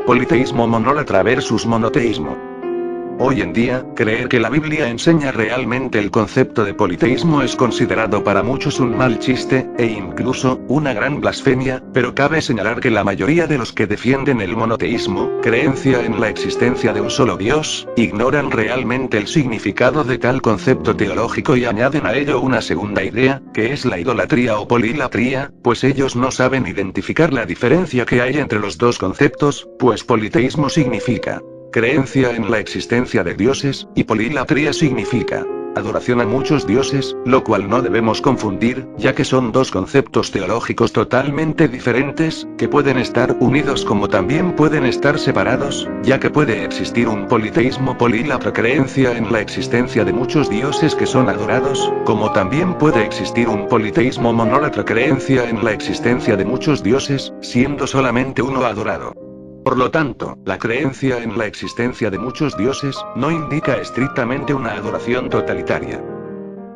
Politeísmo monólatra versus monoteísmo. Hoy en día, creer que la Biblia enseña realmente el concepto de politeísmo es considerado para muchos un mal chiste, e incluso, una gran blasfemia, pero cabe señalar que la mayoría de los que defienden el monoteísmo, creencia en la existencia de un solo Dios, ignoran realmente el significado de tal concepto teológico y añaden a ello una segunda idea, que es la idolatría o polilatría, pues ellos no saben identificar la diferencia que hay entre los dos conceptos, pues politeísmo significa creencia en la existencia de dioses, y polilatría significa adoración a muchos dioses, lo cual no debemos confundir, ya que son dos conceptos teológicos totalmente diferentes, que pueden estar unidos como también pueden estar separados, ya que puede existir un politeísmo polílatra, creencia en la existencia de muchos dioses que son adorados, como también puede existir un politeísmo monólatra, creencia en la existencia de muchos dioses, siendo solamente uno adorado. Por lo tanto, la creencia en la existencia de muchos dioses, no indica estrictamente una adoración totalitaria.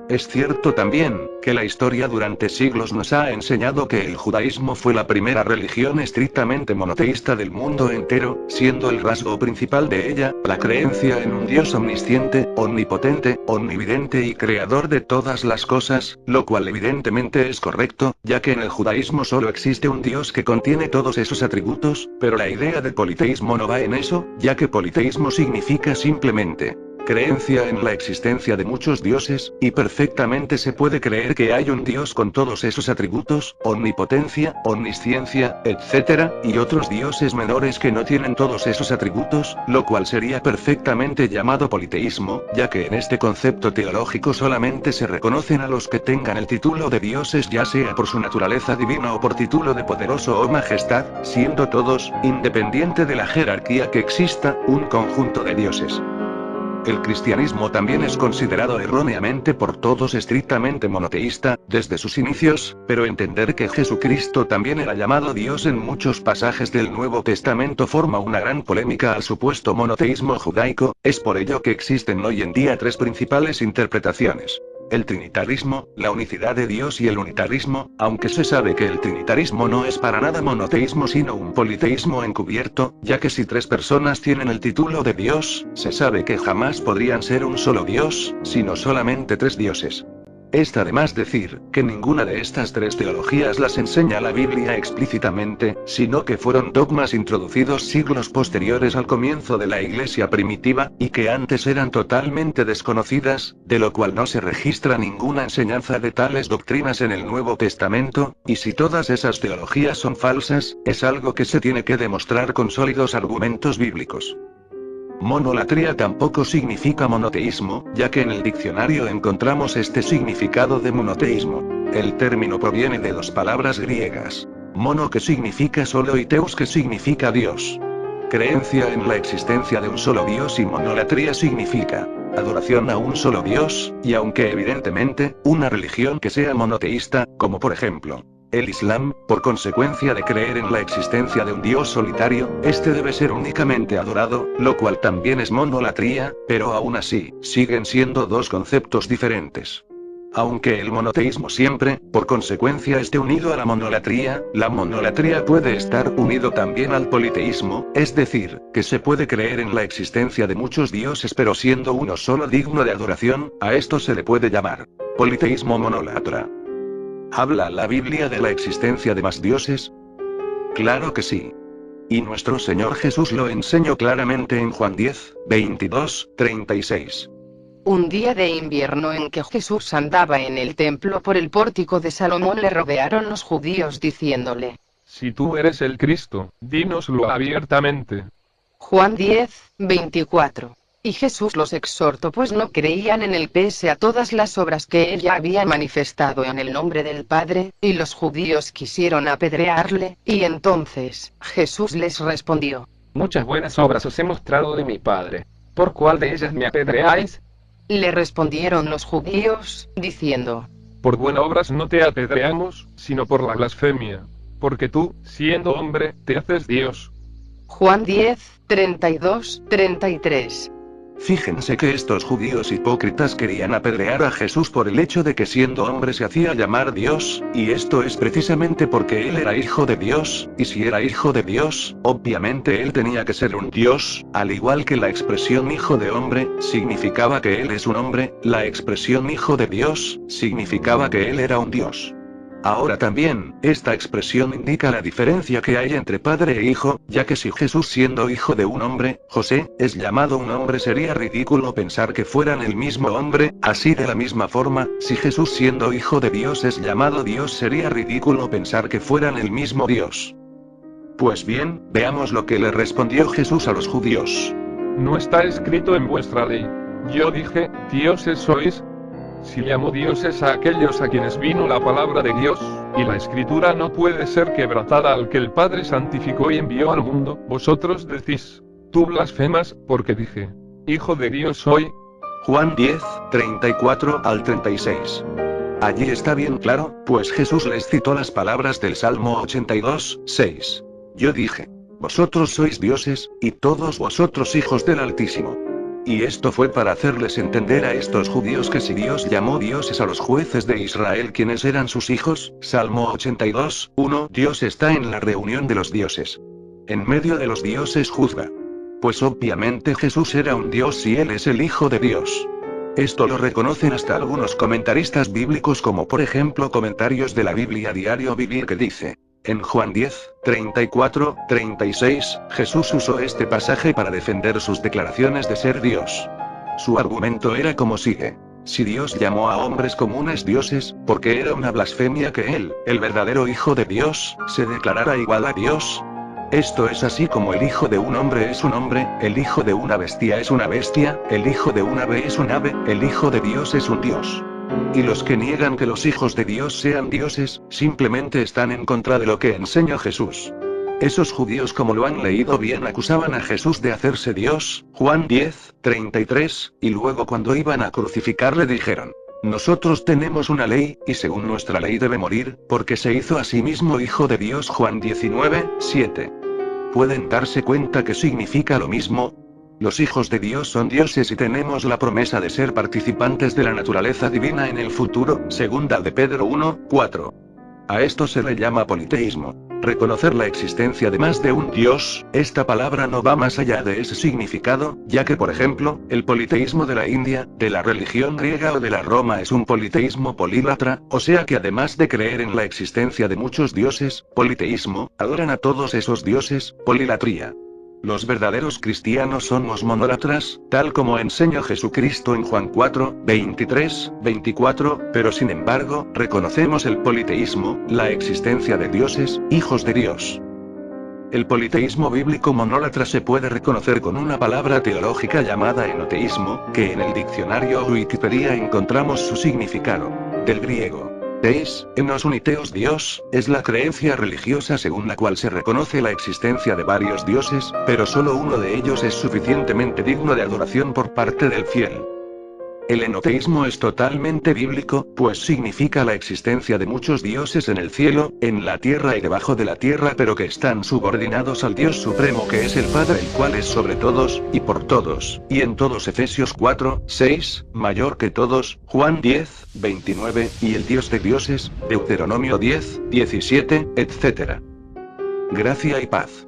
Es cierto también, que la historia durante siglos nos ha enseñado que el judaísmo fue la primera religión estrictamente monoteísta del mundo entero, siendo el rasgo principal de ella, la creencia en un Dios omnisciente, omnipotente, omnividente y creador de todas las cosas, lo cual evidentemente es correcto, ya que en el judaísmo solo existe un Dios que contiene todos esos atributos, pero la idea de politeísmo no va en eso, ya que politeísmo significa simplemente creencia en la existencia de muchos dioses, y perfectamente se puede creer que hay un Dios con todos esos atributos, omnipotencia, omnisciencia, etc., y otros dioses menores que no tienen todos esos atributos, lo cual sería perfectamente llamado politeísmo, ya que en este concepto teológico solamente se reconocen a los que tengan el título de dioses, ya sea por su naturaleza divina o por título de poderoso o majestad, siendo todos, independiente de la jerarquía que exista, un conjunto de dioses. El cristianismo también es considerado erróneamente por todos estrictamente monoteísta, desde sus inicios, pero entender que Jesucristo también era llamado Dios en muchos pasajes del Nuevo Testamento forma una gran polémica al supuesto monoteísmo judaico, es por ello que existen hoy en día tres principales interpretaciones. El trinitarismo, la unicidad de Dios y el unitarismo, aunque se sabe que el trinitarismo no es para nada monoteísmo sino un politeísmo encubierto, ya que si tres personas tienen el título de Dios, se sabe que jamás podrían ser un solo Dios, sino solamente tres dioses. Está de más decir, que ninguna de estas tres teologías las enseña la Biblia explícitamente, sino que fueron dogmas introducidos siglos posteriores al comienzo de la Iglesia primitiva, y que antes eran totalmente desconocidas, de lo cual no se registra ninguna enseñanza de tales doctrinas en el Nuevo Testamento, y si todas esas teologías son falsas, es algo que se tiene que demostrar con sólidos argumentos bíblicos. Monolatría tampoco significa monoteísmo, ya que en el diccionario encontramos este significado de monoteísmo. El término proviene de dos palabras griegas. Mono que significa solo y teos que significa Dios. Creencia en la existencia de un solo Dios y monolatría significa adoración a un solo Dios, y aunque evidentemente, una religión que sea monoteísta, como por ejemplo, el Islam, por consecuencia de creer en la existencia de un Dios solitario, este debe ser únicamente adorado, lo cual también es monolatría, pero aún así, siguen siendo dos conceptos diferentes. Aunque el monoteísmo siempre, por consecuencia, esté unido a la monolatría puede estar unido también al politeísmo, es decir, que se puede creer en la existencia de muchos dioses pero siendo uno solo digno de adoración, a esto se le puede llamar politeísmo monólatra. ¿Habla la Biblia de la existencia de más dioses? Claro que sí. Y nuestro Señor Jesús lo enseñó claramente en Juan 10, 22, 36. Un día de invierno en que Jesús andaba en el templo por el pórtico de Salomón le rodearon los judíos diciéndole: Si tú eres el Cristo, dínoslo abiertamente. Juan 10, 24. Y Jesús los exhortó pues no creían en él pese a todas las obras que él ya había manifestado en el nombre del Padre, y los judíos quisieron apedrearle, y entonces, Jesús les respondió: Muchas buenas obras os he mostrado de mi Padre. ¿Por cuál de ellas me apedreáis? Le respondieron los judíos, diciendo: Por buenas obras no te apedreamos, sino por la blasfemia. Porque tú, siendo hombre, te haces Dios. Juan 10, 32, 33. Fíjense que estos judíos hipócritas querían apedrear a Jesús por el hecho de que siendo hombre se hacía llamar Dios, y esto es precisamente porque él era hijo de Dios, y si era hijo de Dios, obviamente él tenía que ser un Dios, al igual que la expresión hijo de hombre, significaba que él es un hombre, la expresión hijo de Dios, significaba que él era un Dios. Ahora también, esta expresión indica la diferencia que hay entre padre e hijo, ya que si Jesús siendo hijo de un hombre, José, es llamado un hombre sería ridículo pensar que fueran el mismo hombre, así de la misma forma, si Jesús siendo hijo de Dios es llamado Dios sería ridículo pensar que fueran el mismo Dios. Pues bien, veamos lo que le respondió Jesús a los judíos. No está escrito en vuestra ley. Yo dije, dioses sois. Si llamo dioses a aquellos a quienes vino la palabra de Dios, y la escritura no puede ser quebrantada al que el Padre santificó y envió al mundo, vosotros decís, tú blasfemas, porque dije, hijo de Dios soy. Juan 10, 34 al 36. Allí está bien claro, pues Jesús les citó las palabras del Salmo 82, 6. Yo dije, vosotros sois dioses, y todos vosotros hijos del Altísimo. Y esto fue para hacerles entender a estos judíos que si Dios llamó dioses a los jueces de Israel quienes eran sus hijos, Salmo 82, 1, Dios está en la reunión de los dioses. En medio de los dioses juzga. Pues obviamente Jesús era un Dios y él es el Hijo de Dios. Esto lo reconocen hasta algunos comentaristas bíblicos como por ejemplo Comentarios de la Biblia Diario Vivir que dice. En Juan 10, 34, 36, Jesús usó este pasaje para defender sus declaraciones de ser Dios. Su argumento era como sigue. Si Dios llamó a hombres comunes dioses, porque era una blasfemia que él, el verdadero Hijo de Dios, se declarara igual a Dios. Esto es así como el hijo de un hombre es un hombre, el hijo de una bestia es una bestia, el hijo de un ave es un ave, el hijo de Dios es un Dios. Y los que niegan que los hijos de Dios sean dioses, simplemente están en contra de lo que enseñó Jesús. Esos judíos como lo han leído bien acusaban a Jesús de hacerse Dios, Juan 10, 33, y luego cuando iban a crucificarle dijeron, nosotros tenemos una ley, y según nuestra ley debe morir, porque se hizo a sí mismo hijo de Dios Juan 19, 7. ¿Pueden darse cuenta que significa lo mismo? Los hijos de Dios son dioses y tenemos la promesa de ser participantes de la naturaleza divina en el futuro, segunda de Pedro 1, 4. A esto se le llama politeísmo. Reconocer la existencia de más de un Dios, esta palabra no va más allá de ese significado, ya que por ejemplo, el politeísmo de la India, de la religión griega o de la Roma es un politeísmo polílatra, o sea que además de creer en la existencia de muchos dioses, politeísmo, adoran a todos esos dioses, polilatría. Los verdaderos cristianos somos monólatras, tal como enseñó Jesucristo en Juan 4, 23, 24, pero sin embargo, reconocemos el politeísmo, la existencia de dioses, hijos de Dios. El politeísmo bíblico monólatra se puede reconocer con una palabra teológica llamada enoteísmo, que en el diccionario Wikipedia encontramos su significado. Del griego. Teis, enos uniteos Dios, es la creencia religiosa según la cual se reconoce la existencia de varios dioses, pero solo uno de ellos es suficientemente digno de adoración por parte del fiel. El enoteísmo es totalmente bíblico, pues significa la existencia de muchos dioses en el cielo, en la tierra y debajo de la tierra pero que están subordinados al Dios supremo que es el Padre el cual es sobre todos, y por todos, y en todos Efesios 4, 6, mayor que todos, Juan 10, 29, y el Dios de dioses, Deuteronomio 10, 17, etc. Gracia y paz.